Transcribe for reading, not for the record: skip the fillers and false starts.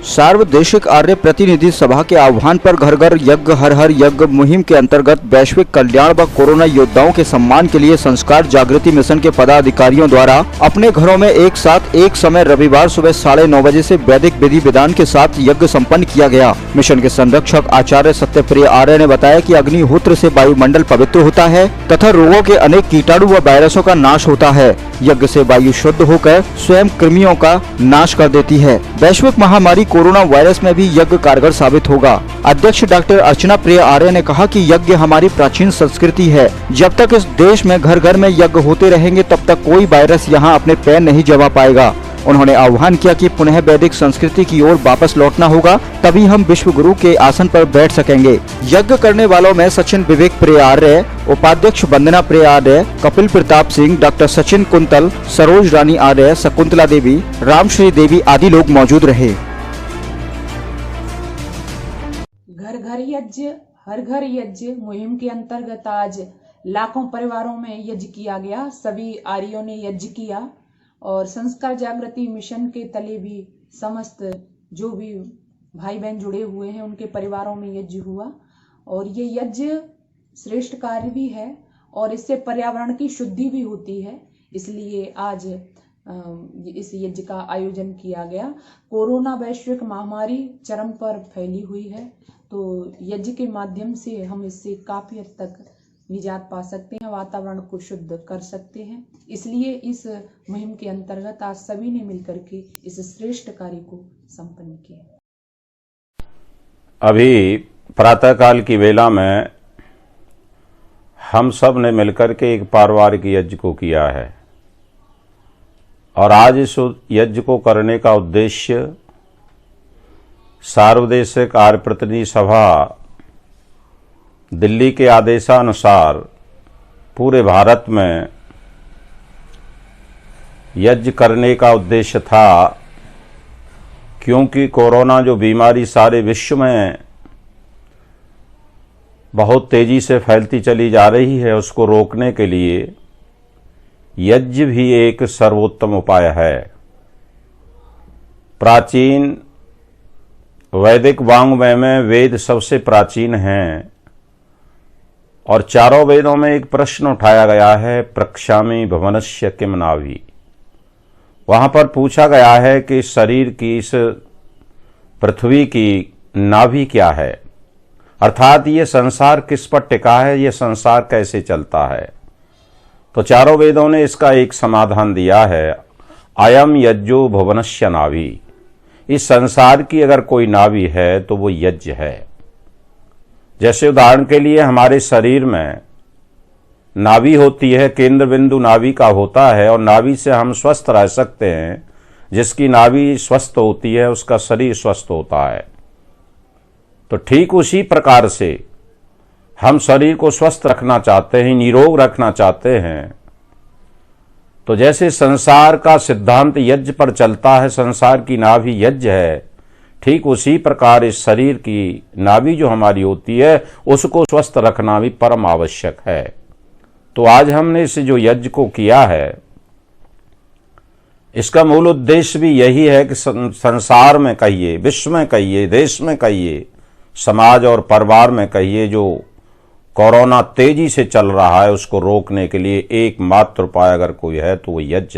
सार्वदेशिक आर्य प्रतिनिधि सभा के आह्वान पर घर घर यज्ञ हर हर यज्ञ मुहिम के अंतर्गत वैश्विक कल्याण व कोरोना योद्धाओं के सम्मान के लिए संस्कार जागृति मिशन के पदाधिकारियों द्वारा अपने घरों में एक साथ एक समय रविवार सुबह 9:30 बजे से वैदिक विधि विधान के साथ यज्ञ संपन्न किया गया। मिशन के संरक्षक आचार्य सत्यप्रिय आर्य ने बताया कि अग्निहोत्र से वायुमंडल पवित्र होता है तथा रोगों के अनेक कीटाणु व वायरसों का नाश होता है। यज्ञ से वायु शुद्ध होकर स्वयं कृमियों का नाश कर देती है। वैश्विक महामारी कोरोना वायरस में भी यज्ञ कारगर साबित होगा। अध्यक्ष डॉक्टर अर्चना प्रिय आर्य ने कहा कि यज्ञ हमारी प्राचीन संस्कृति है। जब तक इस देश में घर घर में यज्ञ होते रहेंगे तब तक कोई वायरस यहाँ अपने पैर नहीं जमा पाएगा। उन्होंने आह्वान किया कि पुनः वैदिक संस्कृति की ओर वापस लौटना होगा, तभी हम विश्व गुरु के आसन पर बैठ सकेंगे। यज्ञ करने वालों में सचिन विवेक प्रिय आर्य, उपाध्यक्ष वंदना प्रिय आर्य, कपिल प्रताप सिंह, डॉक्टर सचिन कुंतल, सरोज रानी आर्य, शकुंतला देवी, रामश्री देवी आदि लोग मौजूद रहे। घर घर यज्ञ हर घर यज्ञ मुहिम के अंतर्गत आज लाखों परिवारों में यज्ञ किया गया। सभी आर्यों ने यज्ञ किया और संस्कार जागृति मिशन के तले भी समस्त जो भी भाई बहन जुड़े हुए हैं उनके परिवारों में यज्ञ हुआ और ये यज्ञ श्रेष्ठ कार्य भी है और इससे पर्यावरण की शुद्धि भी होती है। इसलिए आज इस यज्ञ का आयोजन किया गया। कोरोना वैश्विक महामारी चरम पर फैली हुई है, तो यज्ञ के माध्यम से हम इससे काफी हद तक निजात पा सकते हैं, वातावरण को शुद्ध कर सकते हैं। इसलिए इस मुहिम के अंतर्गत आज सभी ने मिलकर के इस श्रेष्ठ कार्य को संपन्न किया। अभी प्रातःकाल की वेला में हम सब ने मिलकर के एक पारिवारिक यज्ञ को किया है और आज इस यज्ञ को करने का उद्देश्य सार्वदेशिक आर्य प्रतिनिधि सभा दिल्ली के आदेशानुसार पूरे भारत में यज्ञ करने का उद्देश्य था, क्योंकि कोरोना जो बीमारी सारे विश्व में बहुत तेजी से फैलती चली जा रही है, उसको रोकने के लिए यज्ञ भी एक सर्वोत्तम उपाय है। प्राचीन वैदिक वाङ्मय में वेद सबसे प्राचीन हैं और चारों वेदों में एक प्रश्न उठाया गया है, प्रक्षामि भुवनस्य किम नाभि। वहां पर पूछा गया है कि शरीर की, इस पृथ्वी की नाभि क्या है, अर्थात ये संसार किस पर टिका है, ये संसार कैसे चलता है। तो चारों वेदों ने इसका एक समाधान दिया है, अयम यज्ञो भुवनस्य नाभि। इस संसार की अगर कोई नाभि है तो वो यज्ञ है। जैसे उदाहरण के लिए हमारे शरीर में नाभि होती है, केंद्र बिंदु नाभि का होता है और नाभि से हम स्वस्थ रह सकते हैं। जिसकी नाभि स्वस्थ होती है उसका शरीर स्वस्थ होता है। तो ठीक उसी प्रकार से हम शरीर को स्वस्थ रखना चाहते हैं, निरोग रखना चाहते हैं। तो जैसे संसार का सिद्धांत यज्ञ पर चलता है, संसार की नाभि यज्ञ है, ठीक उसी प्रकार इस शरीर की नाभि जो हमारी होती है उसको स्वस्थ रखना भी परम आवश्यक है। तो आज हमने इस जो यज्ञ को किया है, इसका मूल उद्देश्य भी यही है कि संसार में कहिए, विश्व में कहिए, देश में कहिए, समाज और परिवार में कहिए, जो कोरोना तेजी से चल रहा है उसको रोकने के लिए एकमात्र उपाय अगर कोई है तो वो यज्ञ है।